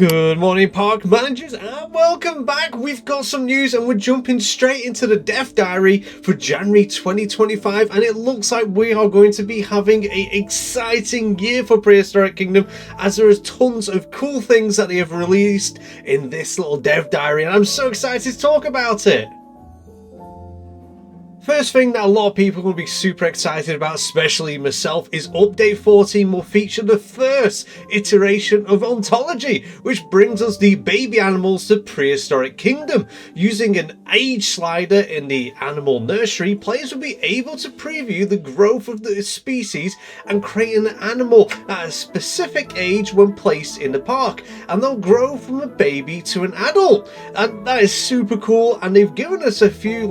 Good morning, park managers, and welcome back. We've got some news and we're jumping straight into the Death Diary for January 2025, and it looks like we are going to be having an exciting year for Prehistoric Kingdom, as there is tons of cool things that they have released in this little Dev Diary, and I'm so excited to talk about it. First thing that a lot of people will be super excited about, especially myself, is Update 14 will feature the first iteration of Ontology, which brings us the baby animals to Prehistoric Kingdom. Using an age slider in the animal nursery, players will be able to preview the growth of the species and create an animal at a specific age when placed in the park, and they'll grow from a baby to an adult. And that is super cool, and they've given us a few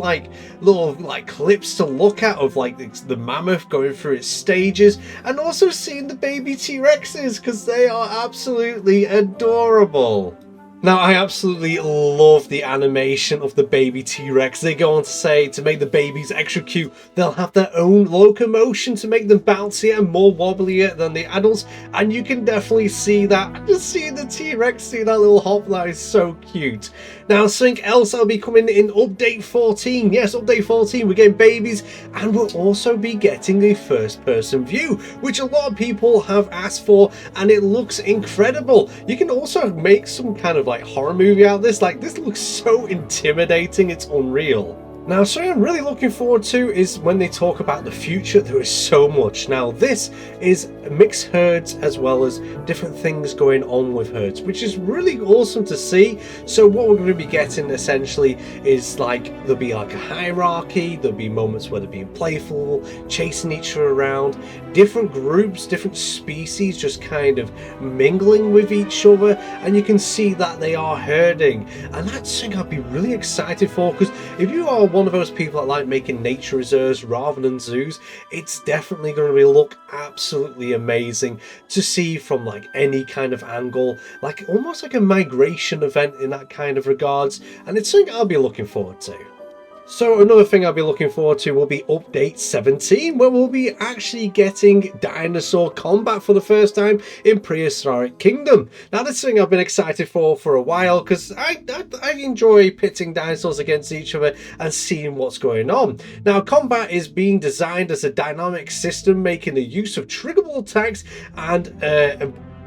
little clips to look at of the mammoth going through its stages, and also seeing the baby T-Rexes, because they are absolutely adorable. Now, I absolutely love the animation of the baby T-Rex. They go on to say to make the babies extra cute, they'll have their own locomotion to make them bouncier and more wobblier than the adults, and you can definitely see that. Just seeing the T-Rex, see that little hop, that is so cute. Now, something else that'll be coming in Update 14. Yes, Update 14, we're getting babies, and we'll also be getting a first-person view, which a lot of people have asked for, and it looks incredible. You can also make some kind of horror movie out of this. This looks so intimidating, it's unreal. Now, something I'm really looking forward to is when they talk about the future. There is so much. Now, this is mixed herds as well as different things going on with herds, which is really awesome to see. So what we're going to be getting essentially is there'll be a hierarchy, there'll be moments where they're being playful, chasing each other around, different groups, different species just kind of mingling with each other, and you can see that they are herding. And that's something I'd be really excited for, because if you are one of those people that like making nature reserves rather than zoos, it's definitely going to look absolutely amazing to see from any kind of angle, almost like a migration event in that kind of regards, and it's something I'll be looking forward to. So another thing I'll be looking forward to will be Update 17, where we'll be actually getting Dinosaur Combat for the first time in Prehistoric Kingdom. Now, this thing I've been excited for a while, because I enjoy pitting dinosaurs against each other and seeing what's going on. Now, combat is being designed as a dynamic system, making the use of triggerable attacks and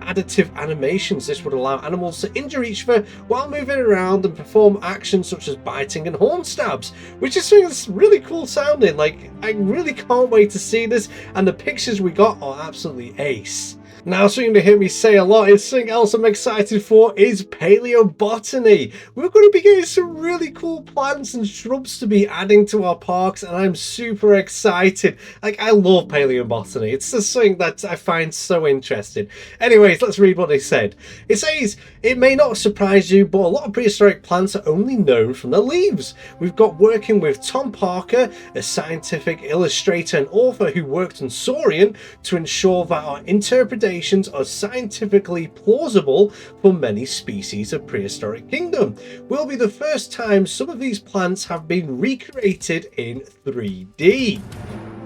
additive animations. This would allow animals to injure each other while moving around and perform actions such as biting and horn stabs, which is something that's really cool sounding. I really can't wait to see this, and the pictures we got are absolutely ace. Now, something to hear me say a lot is something else I'm excited for is Paleobotany. We're going to be getting some really cool plants and shrubs to be adding to our parks, and I'm super excited. I love Paleobotany. It's just something that I find so interesting. Anyways, let's read what they said. It says, it may not surprise you, but a lot of prehistoric plants are only known from their leaves. We've got working with Tom Parker, a scientific illustrator and author who worked on Saurian, to ensure that our interpretation are scientifically plausible for many species of Prehistoric Kingdom. Will be the first time some of these plants have been recreated in 3D.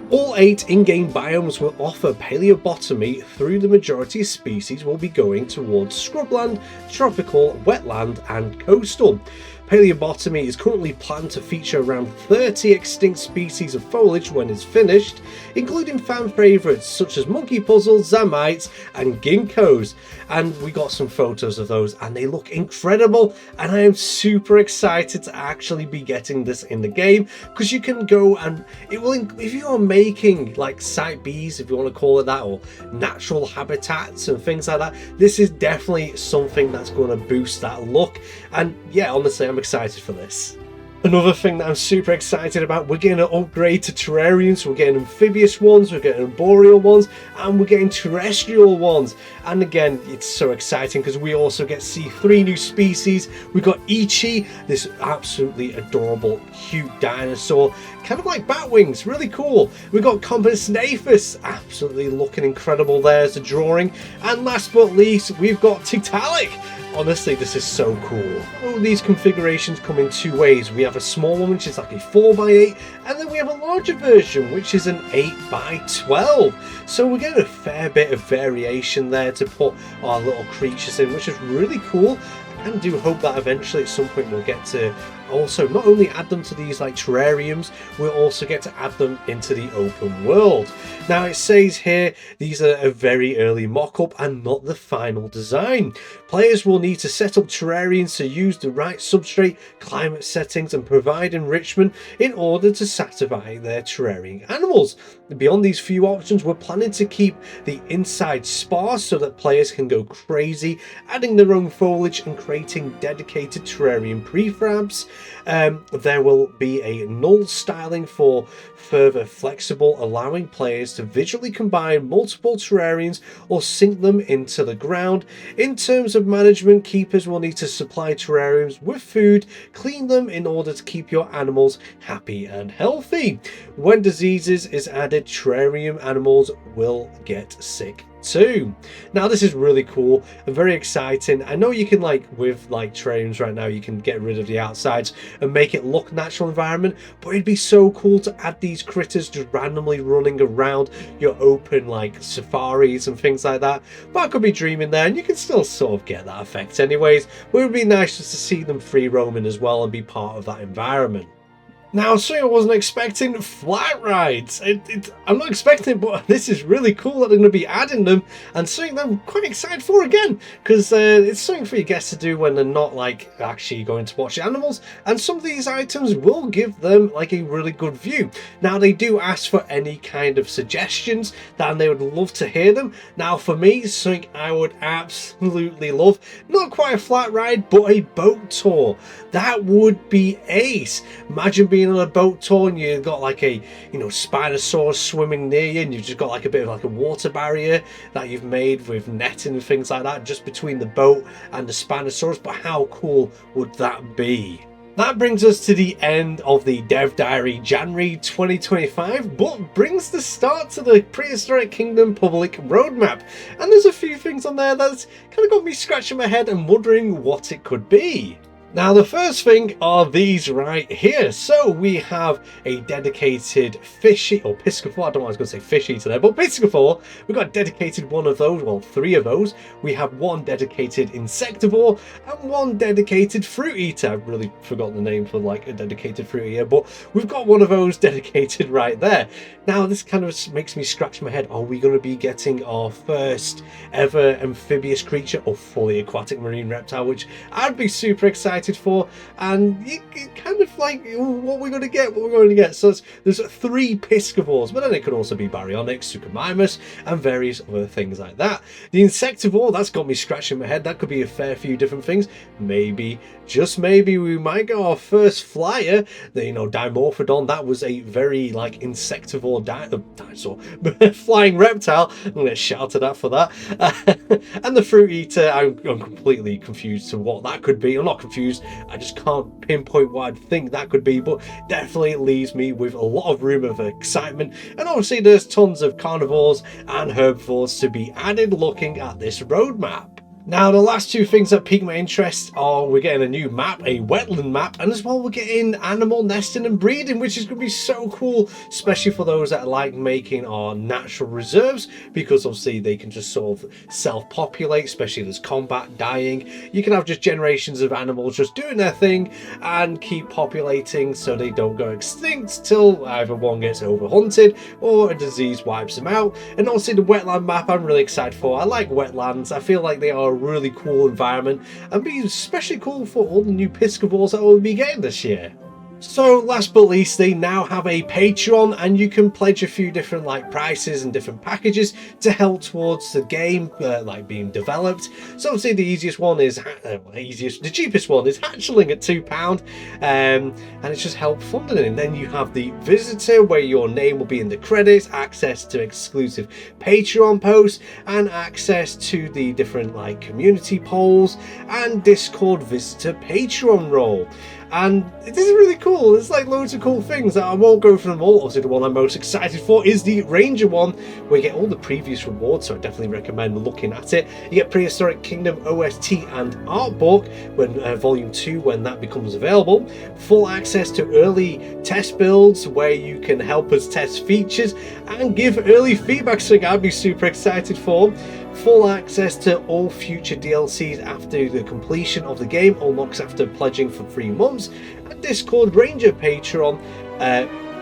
All 8 in-game biomes will offer paleobotany through the majority of species will be going towards scrubland, tropical, wetland and coastal. Paleobotany is currently planned to feature around 30 extinct species of foliage when it's finished, including fan favourites such as monkey puzzles, zamites and ginkgos. And we got some photos of those and they look incredible, and I am super excited to actually be getting this in the game, because you can go and it will, if you are making site Bs, if you want to call it that, or natural habitats and things like that, this is definitely something that's going to boost that look. And yeah, honestly, I'm excited for this. Another thing that I'm super excited about, we're getting an upgrade to terrariums. We're getting amphibious ones, we're getting arboreal ones, and we're getting terrestrial ones. And again, it's so exciting because we also get to see 3 new species. We've got Ichi, this absolutely adorable, cute dinosaur, kind of like bat wings, really cool. We've got Compsognathus, absolutely looking incredible there as a drawing. And last but least, we've got Tiktaalik, Honestly, this is so cool. Oh, these configurations come in two ways. We have a small one, which is like a 4x8, and then we have a larger version, which is an 8x12. So we're getting a fair bit of variation there to put our little creatures in, which is really cool. And do hope that eventually at some point we'll get to also not only add them to these like terrariums, we'll also get to add them into the open world. Now it says here these are a very early mock-up and not the final design. Players will need to set up terrariums to use the right substrate, climate settings and provide enrichment in order to satisfy their terrarium animals. Beyond these few options, we're planning to keep the inside sparse so that players can go crazy, adding their own foliage and creating dedicated terrarium prefabs. There will be a null styling for further flexible, allowing players to visually combine multiple terrariums or sink them into the ground. In terms of management, keepers will need to supply terrariums with food, clean them in order to keep your animals happy and healthy. When diseases is added, terrarium animals will get sick too. Now this is really cool and very exciting. I know you can with terrariums right now, you can get rid of the outsides and make it look natural environment, but it'd be so cool to add these critters just randomly running around your open safaris and things like that. But I could be dreaming there, and you can still sort of get that effect anyways, but it would be nice just to see them free roaming as well and be part of that environment. Now, something I wasn't expecting, flat rides. I'm not expecting it, but this is really cool that they're going to be adding them, and something that I'm quite excited for again, because it's something for your guests to do when they're not actually going to watch the animals, and some of these items will give them a really good view. Now, they do ask for any kind of suggestions, and they would love to hear them. Now, for me, something I would absolutely love, not quite a flat ride, but a boat tour. That would be ace. Imagine being on a boat tour and you've got a Spinosaurus swimming near you, and you've just got a bit of a water barrier that you've made with netting and things like that just between the boat and the Spinosaurus. But how cool would that be? That brings us to the end of the Dev Diary January 2025, but brings the start to the Prehistoric Kingdom public roadmap. And there's a few things on there that's kind of got me scratching my head and wondering what it could be. Now, the first thing are these right here. So we have a dedicated fishy or piscator. I don't know what I was going to say fish eater there, but piscator. We've got a dedicated one of those, well, 3 of those. We have one dedicated insectivore and one dedicated fruit eater. I've really forgotten the name for a dedicated fruit eater, but we've got one of those dedicated right there. Now, this kind of makes me scratch my head. Are we going to be getting our first ever amphibious creature or fully aquatic marine reptile, which I'd be super excited for? And you kind of what we're going to get. So there's 3 piscivores, but then it could also be baryonyx, suchomimus, and various other things like that. The insectivore, that's got me scratching my head. That could be a fair few different things. Maybe, just maybe, we might get our first flyer. The Dimorphodon, that was a very insectivore dinosaur flying reptile. I'm going to shout at that for that. And the fruit eater, I'm completely confused to what that could be. I'm not confused, I just can't pinpoint what I'd think that could be, but definitely leaves me with a lot of room of excitement. And obviously there's tons of carnivores and herbivores to be added looking at this roadmap. Now, the last 2 things that pique my interest are we're getting a new map, a wetland map, and as well we're getting animal nesting and breeding, which is going to be so cool, especially for those that like making our natural reserves, because obviously they can just sort of self-populate, especially if there's combat, dying. You can have just generations of animals just doing their thing and keep populating so they don't go extinct till either one gets overhunted or a disease wipes them out. And obviously the wetland map I'm really excited for. I like wetlands. I feel like they are really cool environment and be especially cool for all the new piscivores that we'll be getting this year. So last but least, they now have a Patreon, and you can pledge a few different prices and different packages to help towards the game being developed. So obviously the easiest one is the cheapest one is Hatchling at £2, and it's just help funding it. And then you have the Visitor, where your name will be in the credits, access to exclusive Patreon posts, and access to the different community polls and Discord Visitor Patreon role. and this is really cool. There's like loads of cool things. I won't go through them all. Obviously, the one I'm most excited for is the Ranger one, where you get all the previous rewards, so I definitely recommend looking at it. You get Prehistoric Kingdom OST and art book when volume 2 when that becomes available, full access to early test builds where you can help us test features and give early feedback, so I'd be super excited for. Full access to all future DLCs after the completion of the game, unlocks after pledging for 3 months, and Discord Ranger Patreon,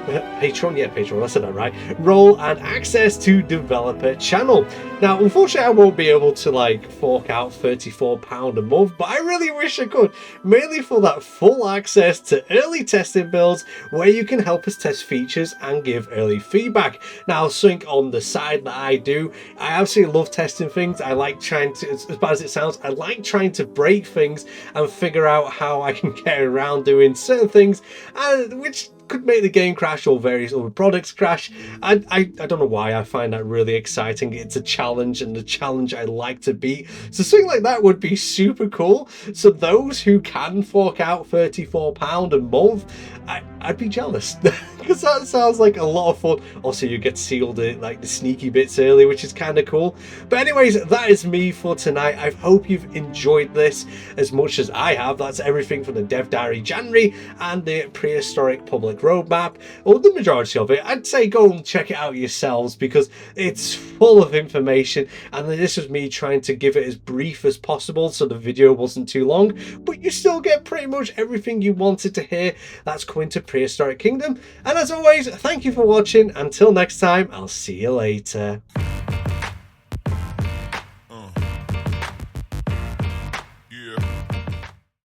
Patreon, I said that right, role and access to developer channel. Now, unfortunately, I won't be able to like fork out £34 a month, but I really wish I could, mainly for that full access to early testing builds where you can help us test features and give early feedback. Now, something on the side that I do, I absolutely love testing things. I like trying to, as bad as it sounds, I like trying to break things and figure out how I can get around doing certain things, which could make the game crash or various other products crash. I don't know why I find that really exciting. It's a challenge, and the challenge I like to beat. So something like that would be super cool. So those who can fork out £34 a month, I'd be jealous because that sounds like a lot of fun. Also, you get to see all the like the sneaky bits early, which is kind of cool. But anyways, that is me for tonight. I hope you've enjoyed this as much as I have. That's everything from the Dev Diary January and the Prehistoric Public Roadmap, or the majority of it. I'd say go and check it out yourselves because it's full of information, and this was me trying to give it as brief as possible so the video wasn't too long, but you still get pretty much everything you wanted to hear that's coming to Prehistoric Kingdom. And as always, thank you for watching. Until next time, I'll see you later.